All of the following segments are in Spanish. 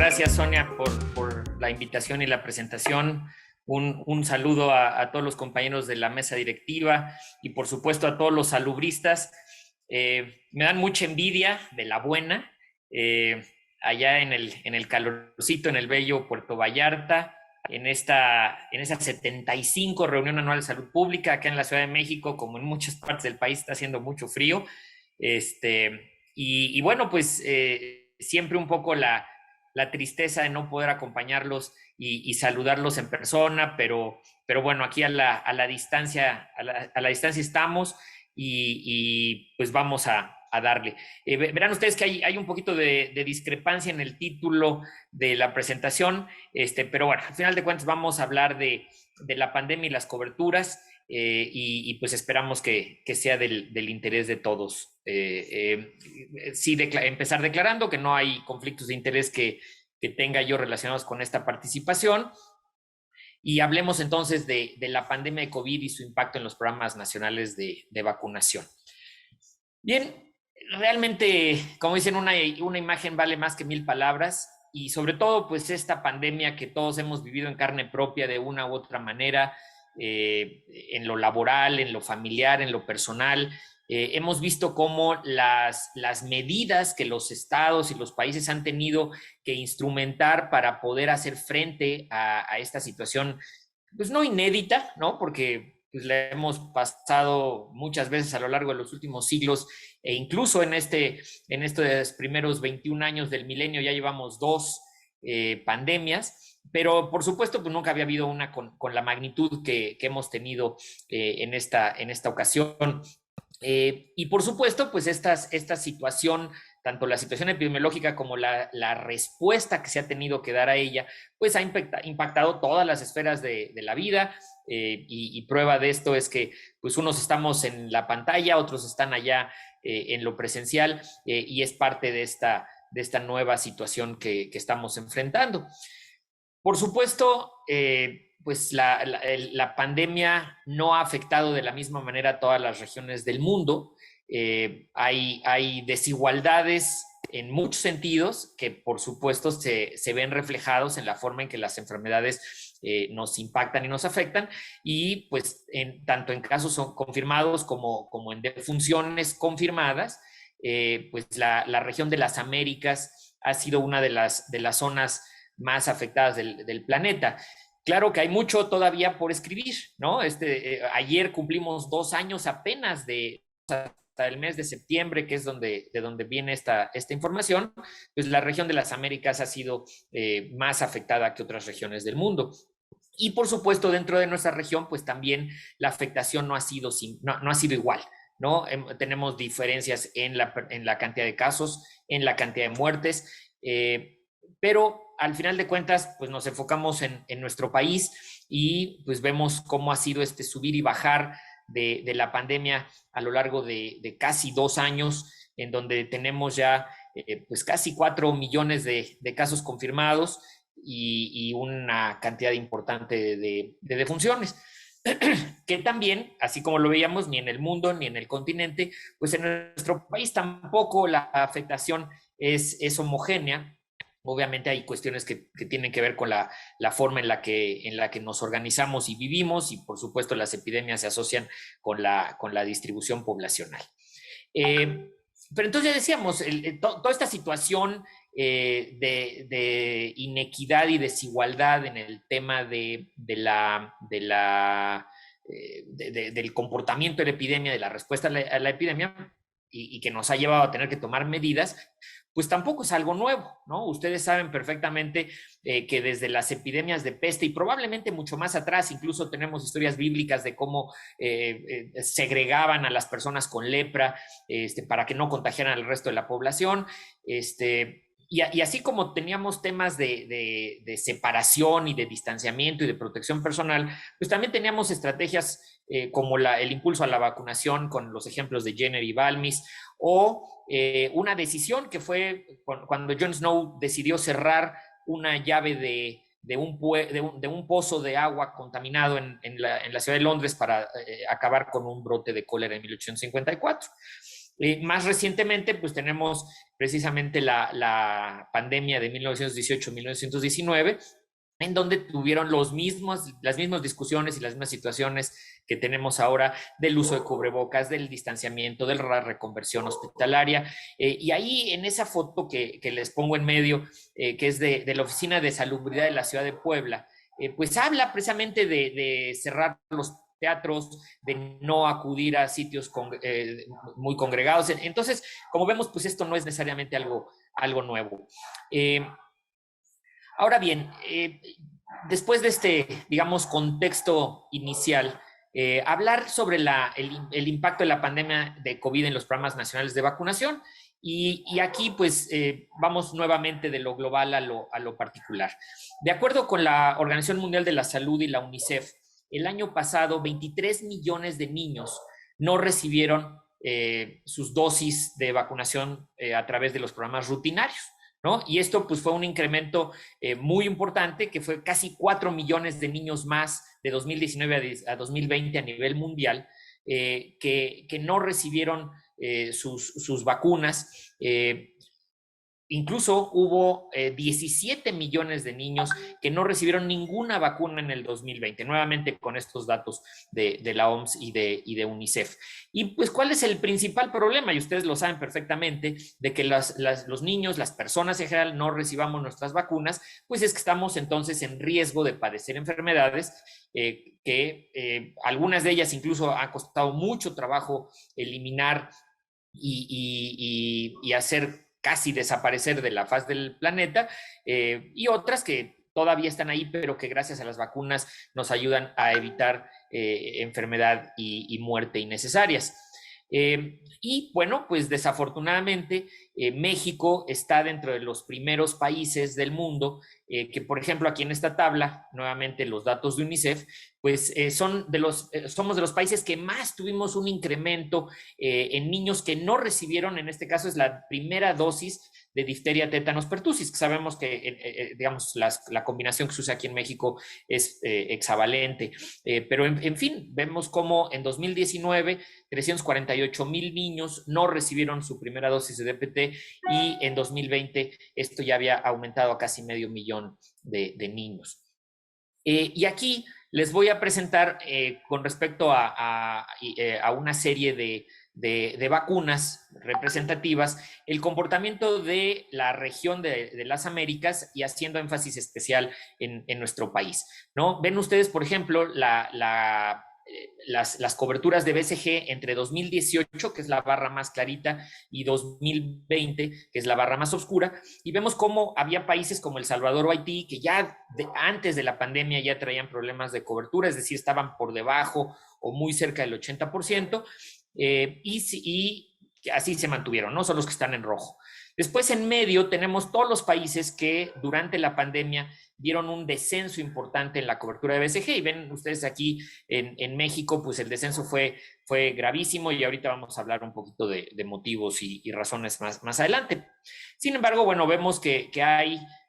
gracias, Sonia, por la invitación y la presentación. Un saludo a todos los compañeros de la mesa directiva y, por supuesto, a todos los salubristas. Me dan mucha envidia de la buena, eh, allá en el calorcito, en el bello Puerto Vallarta, en esa 75 reunión anual de salud pública. Acá en la Ciudad de México, como en muchas partes del país, está haciendo mucho frío. Y bueno, pues siempre un poco la tristeza de no poder acompañarlos y saludarlos en persona, pero bueno, aquí a la distancia, a la distancia estamos y pues vamos a darle. Verán ustedes que hay un poquito de discrepancia en el título de la presentación, pero bueno, al final de cuentas vamos a hablar de la pandemia y las coberturas. Y pues esperamos que sea del interés de todos. Sí, empezar declarando que no hay conflictos de interés que tenga yo relacionados con esta participación. Y hablemos entonces de la pandemia de COVID y su impacto en los programas nacionales de vacunación. Bien, realmente, como dicen, una imagen vale más que 1000 palabras, y sobre todo pues esta pandemia que todos hemos vivido en carne propia de una u otra manera, en lo laboral, en lo familiar, en lo personal. Hemos visto cómo las medidas que los estados y los países han tenido que instrumentar para poder hacer frente a esta situación, pues no inédita, ¿no? Porque pues la hemos pasado muchas veces a lo largo de los últimos siglos, e incluso en estos primeros 21 años del milenio ya llevamos dos pandemias. Pero por supuesto, pues nunca había habido una con la magnitud que hemos tenido en esta ocasión. Y por supuesto, pues esta situación, tanto la situación epidemiológica como la respuesta que se ha tenido que dar a ella, pues ha impactado todas las esferas de la vida. Y prueba de esto es que pues unos estamos en la pantalla, otros están allá en lo presencial, y es parte de esta nueva situación que estamos enfrentando. Por supuesto, pues la pandemia no ha afectado de la misma manera a todas las regiones del mundo. Hay desigualdades en muchos sentidos que, por supuesto, se ven reflejados en la forma en que las enfermedades nos impactan y nos afectan, y pues tanto en casos confirmados como en defunciones confirmadas. Pues la región de las Américas ha sido una de las zonas más afectadas del planeta. Claro que hay mucho todavía por escribir, ¿no? Ayer cumplimos 2 años apenas hasta el mes de septiembre, que es de donde viene esta información. Pues la región de las Américas ha sido más afectada que otras regiones del mundo. Y por supuesto, dentro de nuestra región, pues también la afectación no ha sido igual, ¿no? Tenemos diferencias en la cantidad de casos, en la cantidad de muertes, pero al final de cuentas, pues nos enfocamos en nuestro país, y pues vemos cómo ha sido subir y bajar de la pandemia a lo largo de casi 2 años, en donde tenemos ya pues casi 4 millones de casos confirmados y una cantidad importante de defunciones. Que también, así como lo veíamos, ni en el mundo ni en el continente, pues en nuestro país tampoco la afectación es homogénea. Obviamente hay cuestiones que tienen que ver con la forma en la que nos organizamos y vivimos, y por supuesto las epidemias se asocian con la distribución poblacional. Pero entonces ya decíamos, toda esta situación de inequidad y desigualdad en el tema del comportamiento de la epidemia, de la respuesta a la epidemia, y que nos ha llevado a tener que tomar medidas, pues tampoco es algo nuevo, ¿no? Ustedes saben perfectamente que desde las epidemias de peste, y probablemente mucho más atrás, incluso tenemos historias bíblicas de cómo segregaban a las personas con lepra para que no contagiaran al resto de la población. Y así como teníamos temas de separación y de distanciamiento y de protección personal, pues también teníamos estrategias como el impulso a la vacunación, con los ejemplos de Jenner y Balmis, o una decisión que fue cuando Jon Snow decidió cerrar una llave de un pozo de agua contaminado en la ciudad de Londres para acabar con un brote de cólera en 1854. Más recientemente, pues tenemos precisamente la pandemia de 1918-1919, en donde tuvieron las mismas discusiones y las mismas situaciones que tenemos ahora del uso de cubrebocas, del distanciamiento, de la reconversión hospitalaria. Y ahí en esa foto que les pongo en medio, que es de la Oficina de Salubridad de la Ciudad de Puebla, pues habla precisamente de cerrar los teatros, de no acudir a sitios muy congregados. Entonces, como vemos, pues esto no es necesariamente algo nuevo. Ahora bien, después de este, digamos, contexto inicial, hablar sobre el impacto de la pandemia de COVID en los programas nacionales de vacunación. Y aquí, pues, vamos nuevamente de lo global a lo particular. De acuerdo con la Organización Mundial de la Salud y la UNICEF, el año pasado 23 millones de niños no recibieron sus dosis de vacunación a través de los programas rutinarios, ¿no? Y esto pues fue un incremento muy importante, que fue casi 4 millones de niños más de 2019 a 2020 a nivel mundial, que no recibieron sus vacunas. Incluso hubo 17 millones de niños que no recibieron ninguna vacuna en el 2020, nuevamente con estos datos de la OMS y de UNICEF. Y pues, ¿cuál es el principal problema? Y ustedes lo saben perfectamente, de que los niños, las personas en general, no recibamos nuestras vacunas, pues es que estamos entonces en riesgo de padecer enfermedades que algunas de ellas incluso ha costado mucho trabajo eliminar y hacer casi desaparecer de la faz del planeta, y otras que todavía están ahí, pero que gracias a las vacunas nos ayudan a evitar enfermedad y muerte innecesarias. Y bueno, pues desafortunadamente México está dentro de los primeros países del mundo que, por ejemplo, aquí en esta tabla, nuevamente los datos de UNICEF, pues somos de los países que más tuvimos un incremento en niños que no recibieron, en este caso es la primera dosis de difteria, tétanos, pertussis, que sabemos que, digamos, la combinación que se usa aquí en México es hexavalente. Pero, en fin, vemos cómo en 2019 348,000 niños no recibieron su primera dosis de DPT y en 2020 esto ya había aumentado a casi medio millón de niños. Y aquí les voy a presentar con respecto a una serie de vacunas representativas, el comportamiento de la región de las Américas y haciendo énfasis especial en nuestro país, ¿no? Ven ustedes, por ejemplo, las coberturas de BCG entre 2018, que es la barra más clarita, y 2020, que es la barra más oscura, y vemos cómo había países como El Salvador o Haití que ya antes de la pandemia ya traían problemas de cobertura, es decir, estaban por debajo o muy cerca del 80%, y así se mantuvieron, ¿no? Son los que están en rojo. Después, en medio, tenemos todos los países que durante la pandemia dieron un descenso importante en la cobertura de BCG, y ven ustedes aquí en México, pues el descenso fue gravísimo, y ahorita vamos a hablar un poquito de motivos y razones más adelante. Sin embargo, bueno, vemos que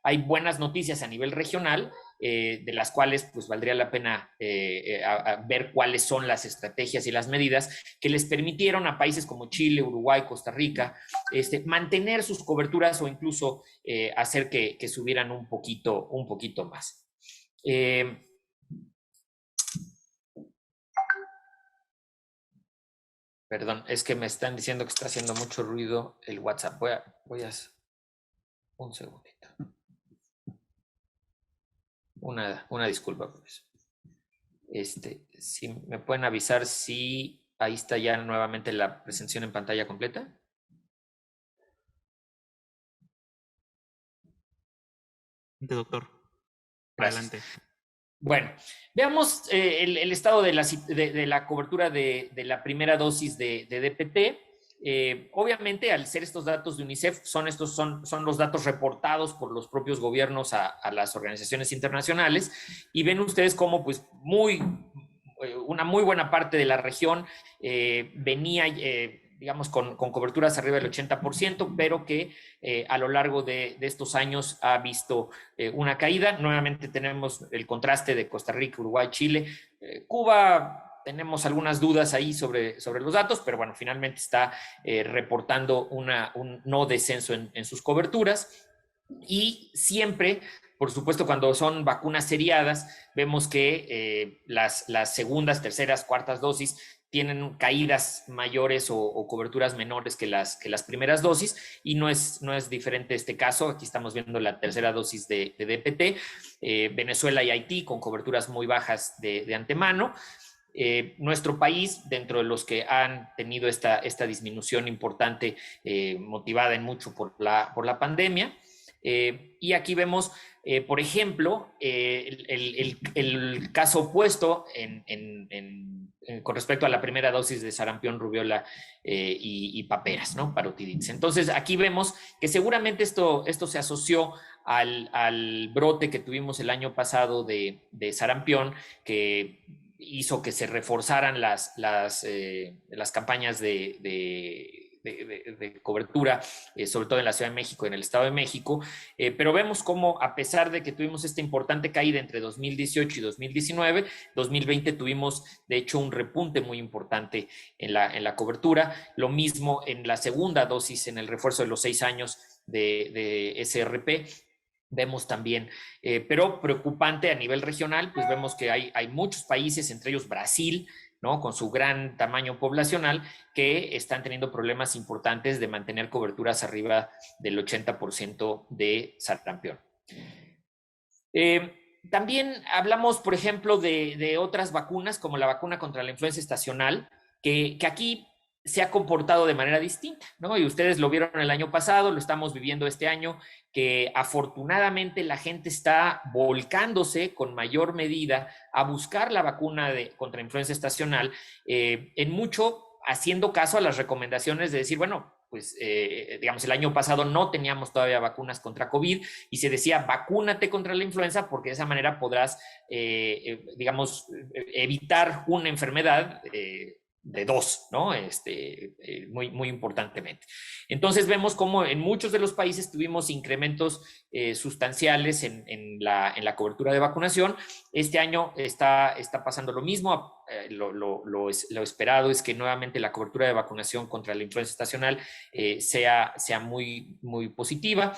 hay buenas noticias a nivel regional, de las cuales pues valdría la pena ver cuáles son las estrategias y las medidas que les permitieron a países como Chile, Uruguay, Costa Rica, mantener sus coberturas o incluso hacer que subieran un poquito más. Perdón, es que me están diciendo que está haciendo mucho ruido el WhatsApp. Voy a un segundito. Una disculpa por eso. Si me pueden avisar si ahí está ya nuevamente la presentación en pantalla completa. Doctor. Gracias. Adelante. Bueno, veamos el estado de la cobertura de la primera dosis de DPT. Obviamente, al ser estos datos de UNICEF, son los datos reportados por los propios gobiernos a las organizaciones internacionales, y ven ustedes cómo pues una muy buena parte de la región venía digamos, con coberturas arriba del 80%, pero que a lo largo de estos años ha visto una caída. Nuevamente tenemos el contraste de Costa Rica, Uruguay, Chile. Cuba tenemos algunas dudas ahí sobre los datos, pero bueno, finalmente está reportando un no descenso en sus coberturas. Y siempre, por supuesto, cuando son vacunas seriadas, vemos que las segundas, terceras, cuartas dosis tienen caídas mayores o coberturas menores que las primeras dosis, y no es diferente este caso. Aquí estamos viendo la tercera dosis de DPT, Venezuela y Haití con coberturas muy bajas de antemano. Nuestro país, dentro de los que han tenido esta disminución importante, motivada en mucho por la pandemia. Y aquí vemos, por ejemplo, el caso opuesto con respecto a la primera dosis de sarampión, rubiola y paperas, ¿no? Parotiditis. Entonces, aquí vemos que seguramente esto se asoció al brote que tuvimos el año pasado de sarampión, que hizo que se reforzaran las campañas de cobertura, sobre todo en la Ciudad de México y en el Estado de México, pero vemos cómo, a pesar de que tuvimos esta importante caída entre 2018 y 2019, 2020 tuvimos de hecho un repunte muy importante en la cobertura. Lo mismo en la segunda dosis, en el refuerzo de los 6 años de SRP. Vemos también, pero preocupante a nivel regional, pues vemos que hay muchos países, entre ellos Brasil, ¿no? Con su gran tamaño poblacional, que están teniendo problemas importantes de mantener coberturas arriba del 80% de sarampión. También hablamos, por ejemplo, de otras vacunas, como la vacuna contra la influenza estacional, que aquí se ha comportado de manera distinta, ¿no? Y ustedes lo vieron el año pasado, lo estamos viviendo este año, que afortunadamente la gente está volcándose con mayor medida a buscar la vacuna contra influenza estacional, en mucho haciendo caso a las recomendaciones de decir, bueno, pues digamos, el año pasado no teníamos todavía vacunas contra COVID y se decía, vacúnate contra la influenza porque de esa manera podrás, digamos, evitar una enfermedad de dos, ¿no? Muy, muy importantemente. Entonces vemos cómo en muchos de los países tuvimos incrementos sustanciales en la cobertura de vacunación. Este año está pasando lo mismo. Lo esperado es que nuevamente la cobertura de vacunación contra la influenza estacional sea muy, muy positiva.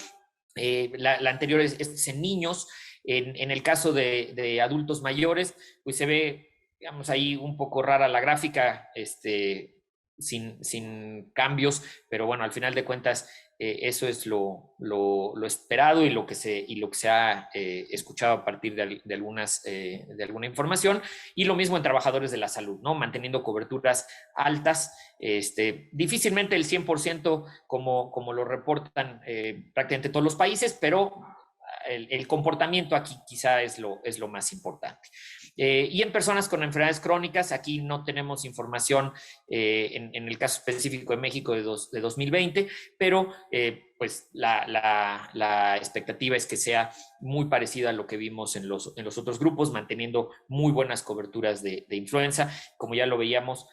La anterior es en niños. En el caso de adultos mayores, pues se ve, digamos, ahí un poco rara la gráfica, sin cambios, pero bueno, al final de cuentas, eso es lo esperado y lo que se ha escuchado a partir de alguna información. Y lo mismo en trabajadores de la salud, ¿no? Manteniendo coberturas altas, difícilmente el 100% como lo reportan prácticamente todos los países, pero el comportamiento aquí quizá es lo más importante. Y en personas con enfermedades crónicas, aquí no tenemos información en el caso específico de México de 2020, pero pues la expectativa es que sea muy parecida a lo que vimos en los otros grupos, manteniendo muy buenas coberturas de influenza, como ya lo veíamos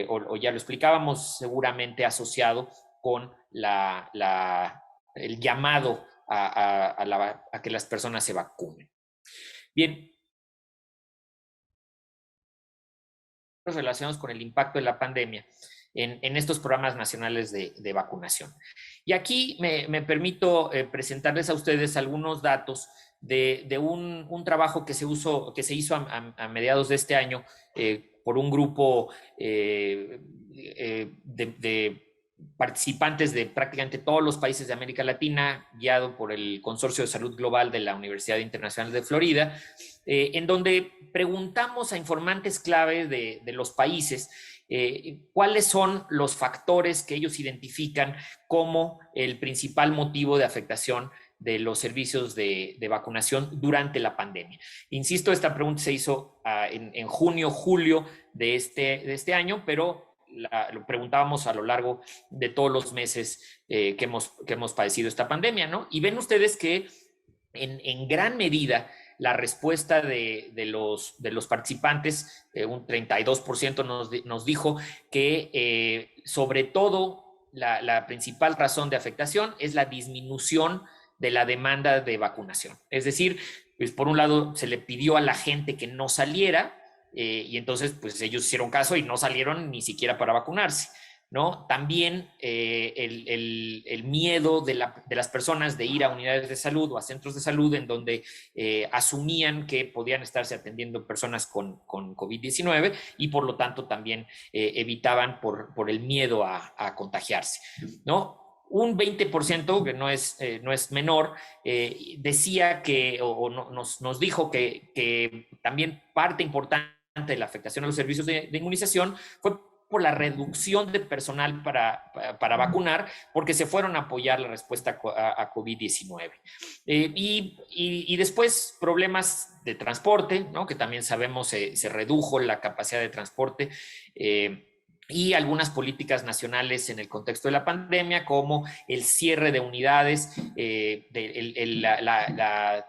o ya lo explicábamos, seguramente asociado con el llamado a que las personas se vacunen. Bien, relacionados con el impacto de la pandemia en estos programas nacionales de vacunación. Y aquí me permito presentarles a ustedes algunos datos de un trabajo que se hizo a mediados de este año por un grupo de participantes de prácticamente todos los países de América Latina, guiado por el Consorcio de Salud Global de la Universidad Internacional de Florida, en donde preguntamos a informantes clave de los países cuáles son los factores que ellos identifican como el principal motivo de afectación de los servicios de vacunación durante la pandemia. Insisto, esta pregunta se hizo en junio, julio de este año, pero lo preguntábamos a lo largo de todos los meses que hemos padecido esta pandemia, ¿no? Y ven ustedes que en gran medida la respuesta de los participantes, un 32% nos dijo que sobre todo la principal razón de afectación es la disminución de la demanda de vacunación. Es decir, pues por un lado se le pidió a la gente que no saliera, y entonces pues ellos hicieron caso y no salieron ni siquiera para vacunarse, ¿no? También el miedo de las personas de ir a unidades de salud o a centros de salud en donde asumían que podían estarse atendiendo personas con COVID-19 y por lo tanto también evitaban por el miedo a contagiarse, ¿no? Un 20%, que no es menor, decía que, nos dijo que también parte importante de la afectación a los servicios de inmunización fue por la reducción de personal para vacunar, porque se fueron a apoyar la respuesta a COVID-19. Y después problemas de transporte, ¿no? Que también sabemos se redujo la capacidad de transporte. Y algunas políticas nacionales en el contexto de la pandemia, como el cierre de unidades, la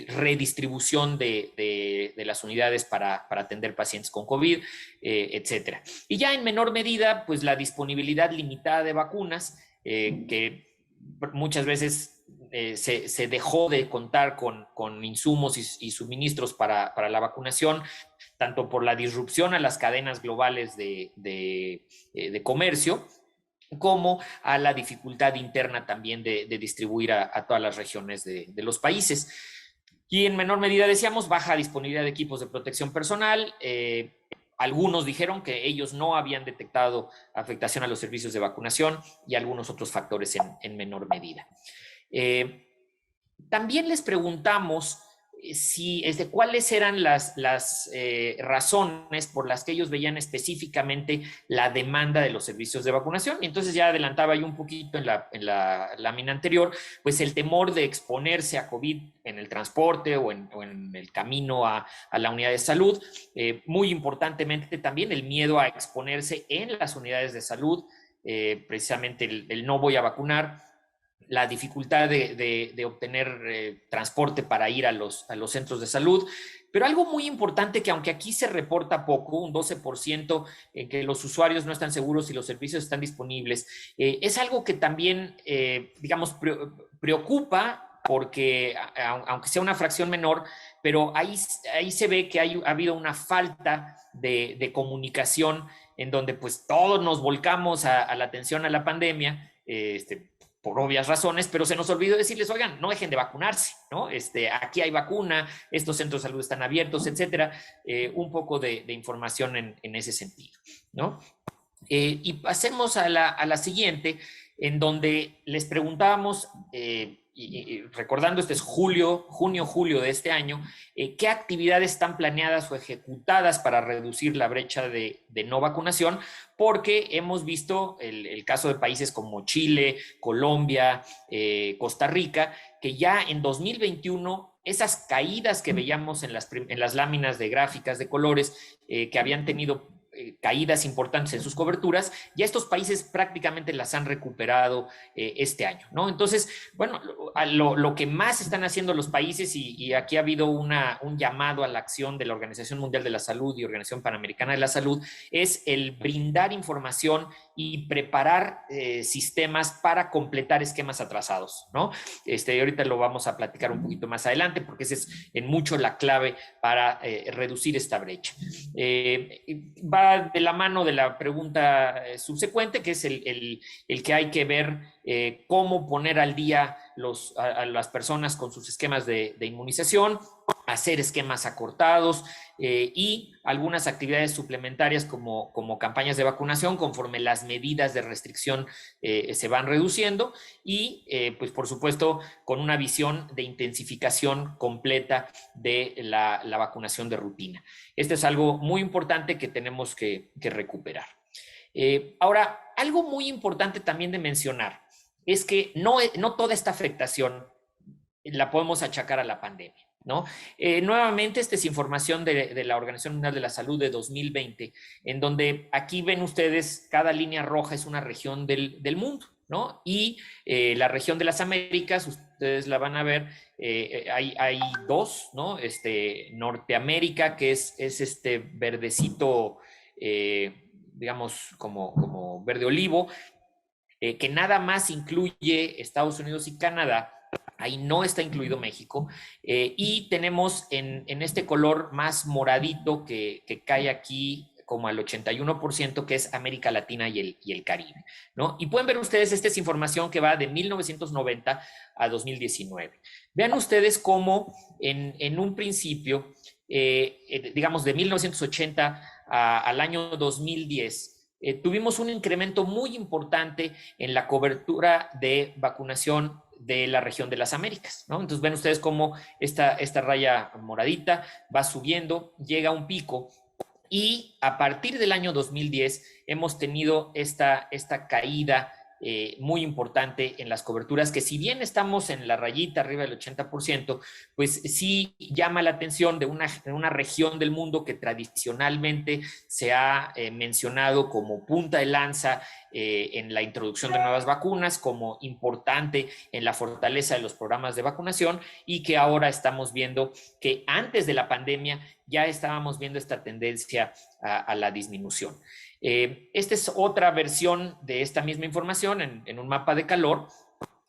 redistribución de las unidades para atender pacientes con COVID, etcétera. Y ya en menor medida, pues la disponibilidad limitada de vacunas, que muchas veces se dejó de contar con insumos y suministros para la vacunación, tanto por la disrupción a las cadenas globales de comercio, como a la dificultad interna también de distribuir a todas las regiones de los países. Y en menor medida, decíamos, baja disponibilidad de equipos de protección personal. Algunos dijeron que ellos no habían detectado afectación a los servicios de vacunación y algunos otros factores en menor medida. También les preguntamos cuáles eran las razones por las que ellos veían específicamente la demanda de los servicios de vacunación. Y entonces ya adelantaba yo un poquito en la lámina anterior, pues el temor de exponerse a COVID en el transporte o en el camino a la unidad de salud. Muy importantemente también el miedo a exponerse en las unidades de salud, precisamente el no voy a vacunar, la dificultad de obtener transporte para ir a los centros de salud. Pero algo muy importante que aunque aquí se reporta poco, un 12% en que los usuarios no están seguros si los servicios están disponibles, es algo que también, digamos, preocupa porque, aunque sea una fracción menor, pero ahí se ve que ha habido una falta de comunicación en donde pues todos nos volcamos a la atención a la pandemia, por obvias razones, pero se nos olvidó decirles, oigan, no dejen de vacunarse, ¿no? Aquí hay vacuna, estos centros de salud están abiertos, etcétera. Un poco de información en ese sentido, ¿no? Y pasemos a la siguiente, en donde les preguntábamos, y recordando, este es junio-julio de este año, qué actividades están planeadas o ejecutadas para reducir la brecha de no vacunación, porque hemos visto el caso de países como Chile, Colombia, Costa Rica, que ya en 2021 esas caídas que veíamos en las láminas de gráficas de colores, que habían tenido caídas importantes en sus coberturas, ya estos países prácticamente las han recuperado este año, ¿no? Entonces, bueno, lo que más están haciendo los países, y aquí ha habido un llamado a la acción de la Organización Mundial de la Salud y Organización Panamericana de la Salud, es el brindar información y preparar sistemas para completar esquemas atrasados, ¿no? Ahorita lo vamos a platicar un poquito más adelante, porque esa es en mucho la clave para reducir esta brecha. Va de la mano de la pregunta subsecuente, que es el que hay que ver cómo poner al día a las personas con sus esquemas de inmunización, hacer esquemas acortados y algunas actividades suplementarias como campañas de vacunación conforme las medidas de restricción se van reduciendo y pues por supuesto con una visión de intensificación completa de la vacunación de rutina. Este es algo muy importante que tenemos que recuperar. Ahora, algo muy importante también de mencionar es que no toda esta afectación la podemos achacar a la pandemia, ¿no? Nuevamente, esta es información de la Organización Mundial de la Salud de 2020, en donde aquí ven ustedes, cada línea roja es una región del mundo, ¿no? Y la región de las Américas, ustedes la van a ver, hay dos, ¿no? Norteamérica, que es este verdecito, digamos, como verde olivo, que nada más incluye Estados Unidos y Canadá, Ahí no está incluido México. Y tenemos en este color más moradito que cae aquí como al 81%, que es América Latina y el Caribe, ¿no? Y pueden ver ustedes, esta es información que va de 1990 a 2019. Vean ustedes cómo en un principio, digamos de 1980 al año 2010, tuvimos un incremento muy importante en la cobertura de vacunación de la región de las Américas, ¿no? Entonces ven ustedes cómo esta raya moradita va subiendo, llega a un pico y a partir del año 2010 hemos tenido esta caída muy importante en las coberturas, que si bien estamos en la rayita arriba del 80%, pues sí llama la atención de una región del mundo que tradicionalmente se ha mencionado como punta de lanza en la introducción de nuevas vacunas, como importante en la fortaleza de los programas de vacunación, y que ahora estamos viendo que antes de la pandemia ya estábamos viendo esta tendencia a la disminución. Esta es otra versión de esta misma información en un mapa de calor.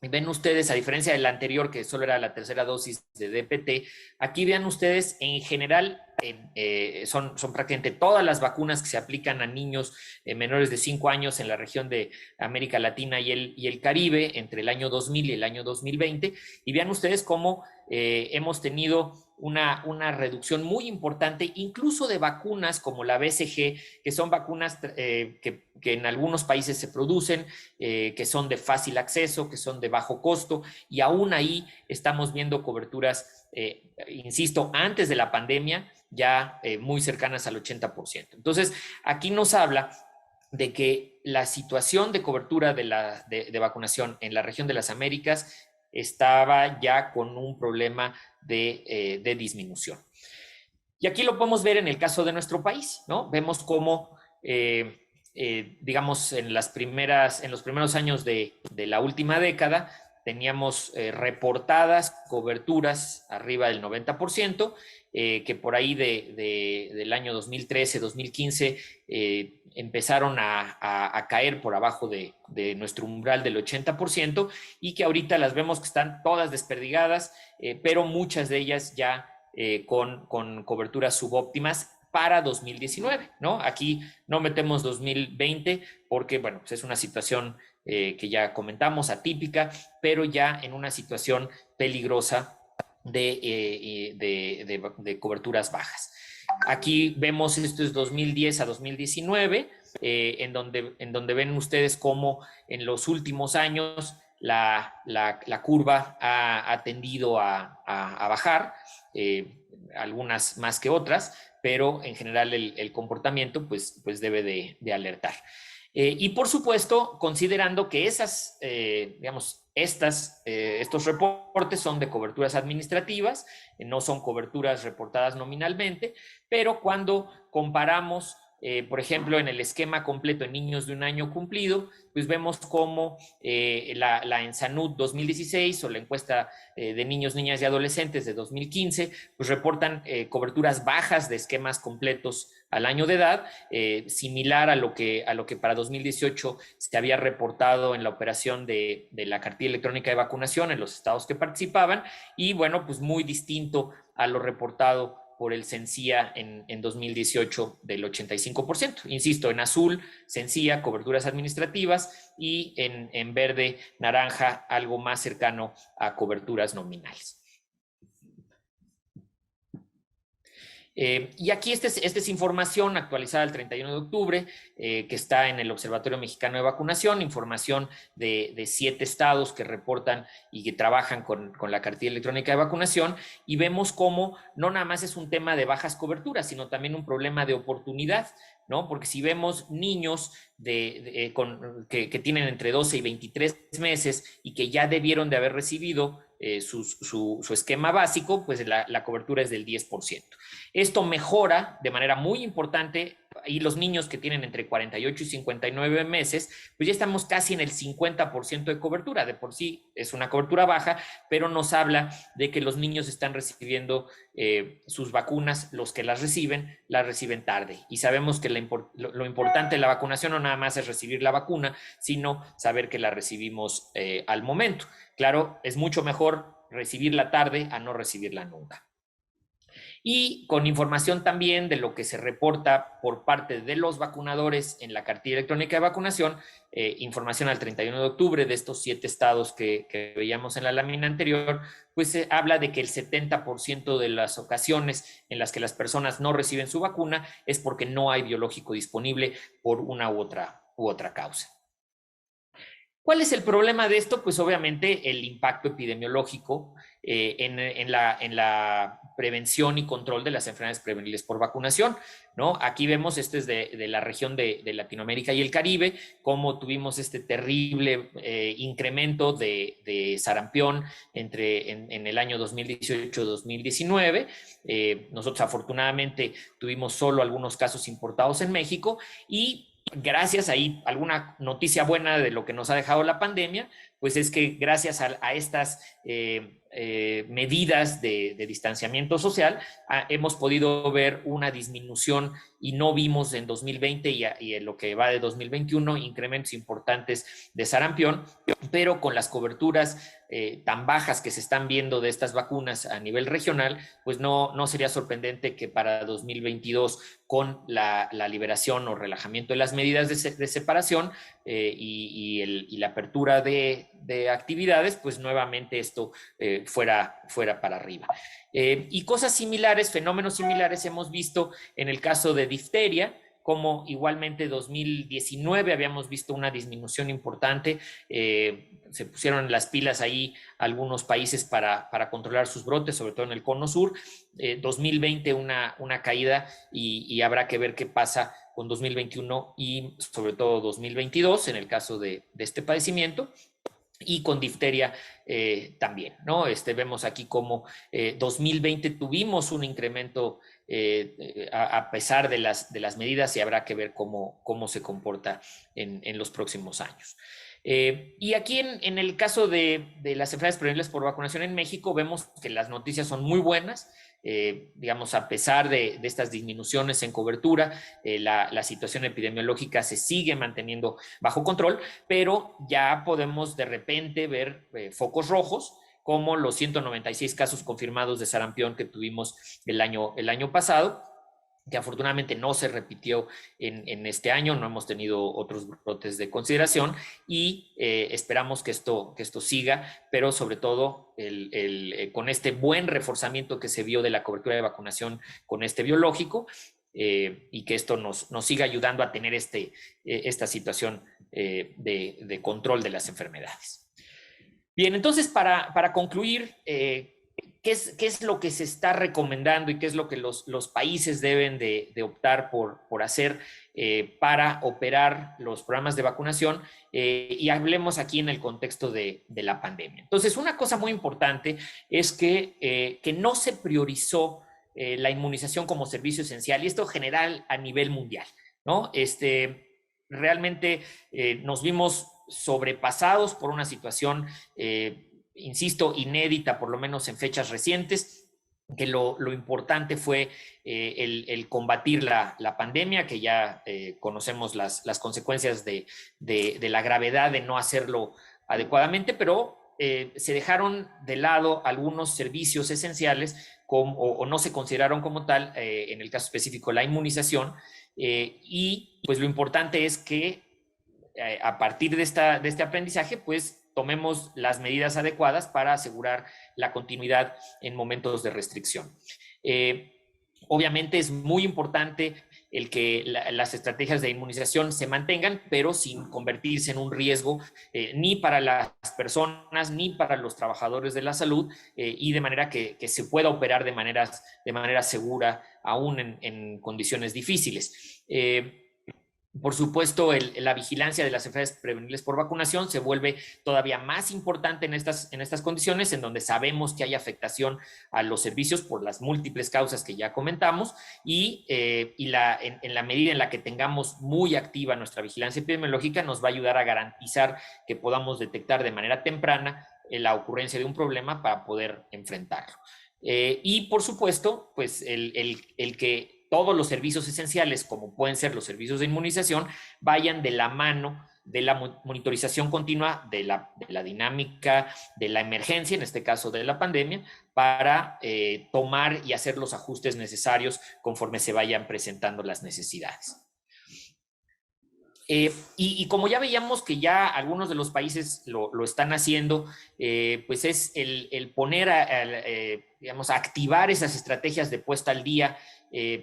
Ven ustedes, a diferencia del anterior, que solo era la tercera dosis de DPT, aquí vean ustedes, en general, son prácticamente todas las vacunas que se aplican a niños menores de 5 años en la región de América Latina y el Caribe entre el año 2000 y el año 2020. Y vean ustedes cómo hemos tenido una reducción muy importante, incluso de vacunas como la BCG, que son vacunas que en algunos países se producen, que son de fácil acceso, que son de bajo costo, y aún ahí estamos viendo coberturas, insisto, antes de la pandemia, ya muy cercanas al 80%. Entonces, aquí nos habla de que la situación de cobertura de vacunación en la región de las Américas estaba ya con un problema de disminución. Y aquí lo podemos ver en el caso de nuestro país, ¿no? Vemos cómo, digamos, en los primeros años de la última década, teníamos reportadas coberturas arriba del 90%, que por ahí del año 2013, 2015, empezaron a caer por abajo de nuestro umbral del 80%, y que ahorita las vemos que están todas desperdigadas, pero muchas de ellas ya con coberturas subóptimas para 2019, ¿no? Aquí no metemos 2020 porque, bueno, pues es una situación que ya comentamos, atípica, pero ya en una situación peligrosa de coberturas bajas. Aquí vemos, esto es 2010 a 2019, en donde ven ustedes cómo en los últimos años la curva ha tendido a bajar, algunas más que otras, pero en general el comportamiento pues debe de alertar. Y por supuesto, considerando que digamos, estos reportes son de coberturas administrativas, no son coberturas reportadas nominalmente, pero cuando comparamos, por ejemplo, en el esquema completo en niños de un año cumplido, pues vemos cómo la ENSANUD 2016 o la encuesta de niños, niñas y adolescentes de 2015, pues reportan coberturas bajas de esquemas completos al año de edad, similar a lo que para 2018 se había reportado en la operación de la cartilla electrónica de vacunación en los estados que participaban, y bueno, pues muy distinto a lo reportado por el CENSIA en 2018 del 85%. Insisto, en azul, CENSIA, coberturas administrativas, y en verde, naranja, algo más cercano a coberturas nominales. Y aquí esta es información actualizada el 31 de octubre, que está en el Observatorio Mexicano de Vacunación, información de 7 estados que reportan y que trabajan con la cartilla electrónica de vacunación, y vemos cómo no nada más es un tema de bajas coberturas, sino también un problema de oportunidad, ¿no? Porque si vemos niños que tienen entre 12 y 23 meses y que ya debieron de haber recibido su esquema básico, pues la cobertura es del 10%. Esto mejora de manera muy importante, y los niños que tienen entre 48 y 59 meses, pues ya estamos casi en el 50% de cobertura. De por sí es una cobertura baja, pero nos habla de que los niños están recibiendo sus vacunas, los que las reciben tarde. Y sabemos que lo importante de la vacunación no nada más es recibir la vacuna, sino saber que la recibimos al momento. Claro, es mucho mejor recibirla tarde a no recibirla nunca. Y con información también de lo que se reporta por parte de los vacunadores en la cartilla electrónica de vacunación, información al 31 de octubre de estos 7 estados que veíamos en la lámina anterior, pues se habla de que el 70% de las ocasiones en las que las personas no reciben su vacuna es porque no hay biológico disponible por una u otra causa. ¿Cuál es el problema de esto? Pues obviamente el impacto epidemiológico en la prevención y control de las enfermedades prevenibles por vacunación, ¿no? Aquí vemos, este es de la región de Latinoamérica y el Caribe, cómo tuvimos este terrible incremento de sarampión en el año 2018-2019. Nosotros afortunadamente tuvimos solo algunos casos importados en México y gracias ahí, alguna noticia buena de lo que nos ha dejado la pandemia, pues es que gracias a estas medidas de distanciamiento social, hemos podido ver una disminución y no vimos en 2020 y en lo que va de 2021 incrementos importantes de sarampión, pero con las coberturas tan bajas que se están viendo de estas vacunas a nivel regional, pues no sería sorprendente que para 2022, con la liberación o relajamiento de las medidas de separación y la apertura de actividades, pues nuevamente esto fuera para arriba. Y cosas similares, fenómenos similares hemos visto en el caso de difteria, como igualmente 2019 habíamos visto una disminución importante, se pusieron las pilas ahí algunos países para controlar sus brotes, sobre todo en el cono sur, 2020 una caída y habrá que ver qué pasa con 2021 y sobre todo 2022 en el caso de este padecimiento. Y con difteria también, ¿no? Vemos aquí como 2020 tuvimos un incremento a pesar de las medidas y habrá que ver cómo se comporta en los próximos años. Y aquí en el caso de las enfermedades prevenibles por vacunación en México, vemos que las noticias son muy buenas. Digamos, a pesar de estas disminuciones en cobertura, la situación epidemiológica se sigue manteniendo bajo control, pero ya podemos de repente ver focos rojos, como los 196 casos confirmados de sarampión que tuvimos el año pasado, que afortunadamente no se repitió en este año, no hemos tenido otros brotes de consideración y esperamos que esto siga, pero sobre todo con este buen reforzamiento que se vio de la cobertura de vacunación con este biológico y que esto nos siga ayudando a tener esta situación de control de las enfermedades. Bien, entonces para concluir, ¿qué es lo que se está recomendando y qué es lo que los países deben de optar por hacer para operar los programas de vacunación? Y hablemos aquí en el contexto de la pandemia. Entonces, una cosa muy importante es que no se priorizó la inmunización como servicio esencial, y esto general a nivel mundial, ¿no? Realmente nos vimos sobrepasados por una situación insisto, inédita, por lo menos en fechas recientes, que lo importante fue el combatir la pandemia, que ya conocemos las consecuencias de la gravedad de no hacerlo adecuadamente, pero se dejaron de lado algunos servicios esenciales o no se consideraron como tal, en el caso específico, la inmunización, y pues lo importante es que a partir de este aprendizaje, pues tomemos las medidas adecuadas para asegurar la continuidad en momentos de restricción. Obviamente es muy importante el que las estrategias de inmunización se mantengan, pero sin convertirse en un riesgo ni para las personas ni para los trabajadores de la salud, y de manera que se pueda operar de manera segura aún en condiciones difíciles. Por supuesto, la vigilancia de las enfermedades prevenibles por vacunación se vuelve todavía más importante en estas condiciones, en donde sabemos que hay afectación a los servicios por las múltiples causas que ya comentamos, y en la medida en la que tengamos muy activa nuestra vigilancia epidemiológica, nos va a ayudar a garantizar que podamos detectar de manera temprana la ocurrencia de un problema para poder enfrentarlo. Y por supuesto, pues el que todos los servicios esenciales, como pueden ser los servicios de inmunización, vayan de la mano de la monitorización continua de la dinámica de la emergencia, en este caso de la pandemia, para tomar y hacer los ajustes necesarios conforme se vayan presentando las necesidades. Y como ya veíamos que ya algunos de los países lo están haciendo, pues es el poner, digamos, a activar esas estrategias de puesta al día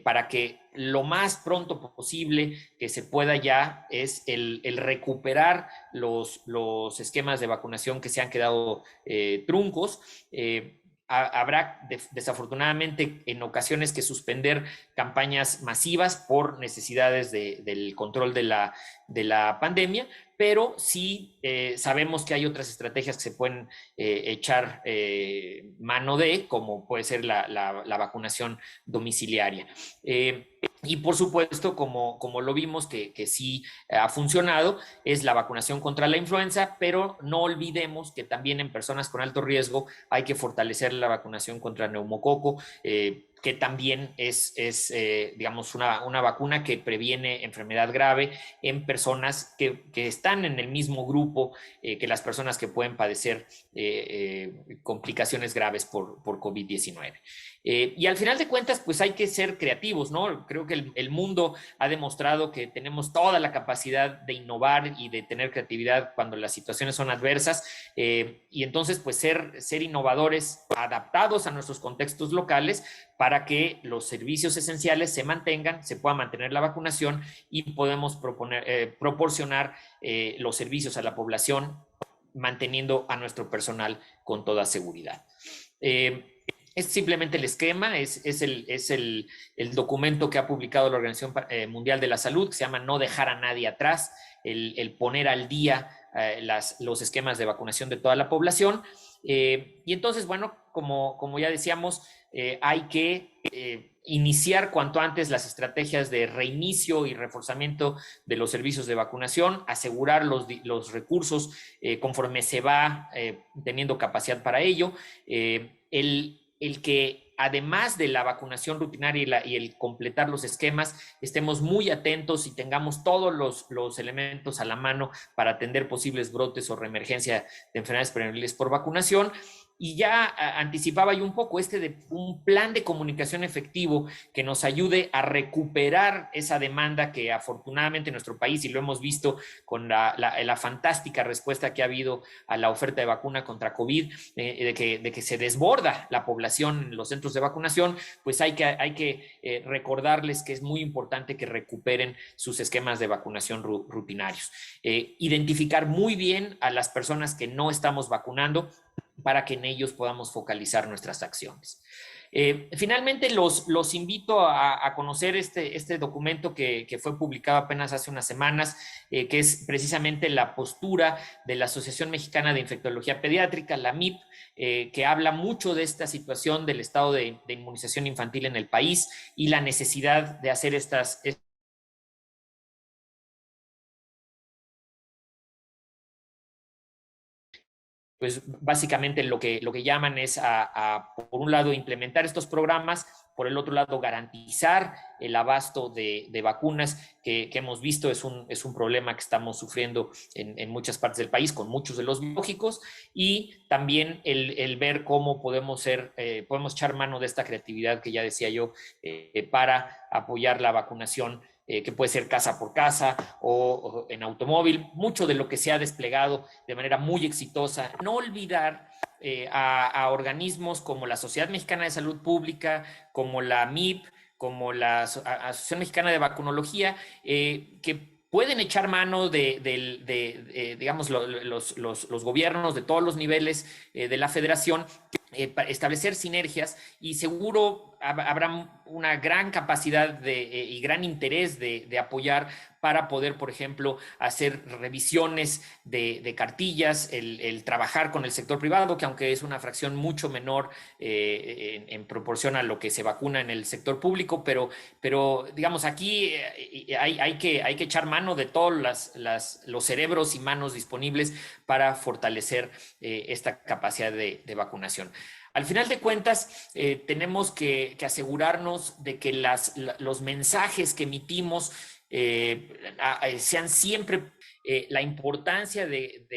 para que lo más pronto posible que se pueda ya es el recuperar los esquemas de vacunación que se han quedado truncos. Habrá desafortunadamente en ocasiones que suspender campañas masivas por necesidades del control de la pandemia, pero sí sabemos que hay otras estrategias que se pueden echar mano de, como puede ser la vacunación domiciliaria. Y por supuesto, como lo vimos que sí ha funcionado, es la vacunación contra la influenza, pero no olvidemos que también en personas con alto riesgo hay que fortalecer la vacunación contra neumococo, que también es digamos, una vacuna que previene enfermedad grave en personas que están en el mismo grupo que las personas que pueden padecer complicaciones graves por COVID-19. Y al final de cuentas, pues hay que ser creativos, ¿no? Creo que el mundo ha demostrado que tenemos toda la capacidad de innovar y de tener creatividad cuando las situaciones son adversas, y entonces, pues ser innovadores adaptados a nuestros contextos locales para que los servicios esenciales se mantengan, se pueda mantener la vacunación y podemos proporcionar los servicios a la población manteniendo a nuestro personal con toda seguridad. Es simplemente el esquema, es el documento que ha publicado la Organización Mundial de la Salud, que se llama No dejar a nadie atrás, el poner al día los esquemas de vacunación de toda la población. Y entonces, bueno, como ya decíamos, hay que iniciar cuanto antes las estrategias de reinicio y reforzamiento de los servicios de vacunación, asegurar los recursos conforme se va teniendo capacidad para ello. El que además de la vacunación rutinaria y el completar los esquemas, estemos muy atentos y tengamos todos los elementos a la mano para atender posibles brotes o reemergencia de enfermedades prevenibles por vacunación. Y ya anticipaba yo un poco de un plan de comunicación efectivo que nos ayude a recuperar esa demanda que afortunadamente en nuestro país, y lo hemos visto con la fantástica respuesta que ha habido a la oferta de vacuna contra COVID, de que se desborda la población en los centros de vacunación, pues hay que recordarles que es muy importante que recuperen sus esquemas de vacunación rutinarios. Identificar muy bien a las personas que no estamos vacunando para que en ellos podamos focalizar nuestras acciones. Finalmente, los invito a conocer este documento que fue publicado apenas hace unas semanas, que es precisamente la postura de la Asociación Mexicana de Infectología Pediátrica, la MIP, que habla mucho de esta situación del estado de inmunización infantil en el país y la necesidad de hacer pues básicamente lo que llaman es por un lado, implementar estos programas, por el otro lado, garantizar el abasto de vacunas que hemos visto es un problema que estamos sufriendo en muchas partes del país con muchos de los biológicos, y también el ver cómo podemos echar mano de esta creatividad que ya decía yo para apoyar la vacunación, que puede ser casa por casa o en automóvil, mucho de lo que se ha desplegado de manera muy exitosa. No olvidar a organismos como la Sociedad Mexicana de Salud Pública, como la MIP, como la Asociación Mexicana de Vacunología, que pueden echar mano digamos, los gobiernos de todos los niveles de la federación, para establecer sinergias, y seguro habrá una gran capacidad y gran interés de apoyar para poder, por ejemplo, hacer revisiones de cartillas, el trabajar con el sector privado, que aunque es una fracción mucho menor en proporción a lo que se vacuna en el sector público, pero digamos, aquí hay que echar mano de todos los cerebros y manos disponibles para fortalecer esta capacidad de vacunación. Al final de cuentas, tenemos que asegurarnos de que los mensajes que emitimos sean siempre la importancia de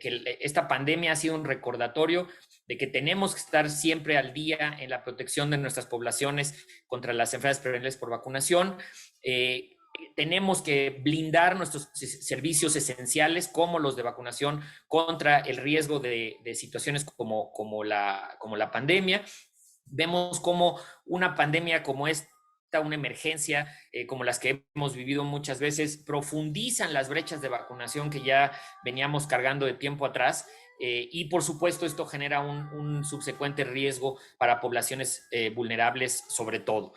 que esta pandemia ha sido un recordatorio de que tenemos que estar siempre al día en la protección de nuestras poblaciones contra las enfermedades prevenibles por vacunación. Tenemos que blindar nuestros servicios esenciales como los de vacunación contra el riesgo de situaciones como la pandemia. Vemos como una pandemia como esta, una emergencia como las que hemos vivido muchas veces, profundizan las brechas de vacunación que ya veníamos cargando de tiempo atrás. Y por supuesto esto genera un subsecuente riesgo para poblaciones vulnerables sobre todo.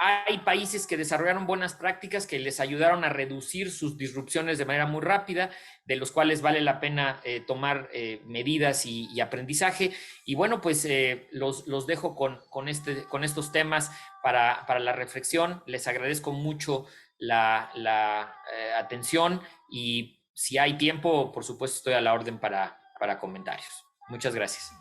Hay países que desarrollaron buenas prácticas que les ayudaron a reducir sus disrupciones de manera muy rápida, de los cuales vale la pena tomar medidas y aprendizaje. Y bueno, pues los dejo con estos temas para la reflexión. Les agradezco mucho la atención y si hay tiempo, por supuesto, estoy a la orden para comentarios. Muchas gracias.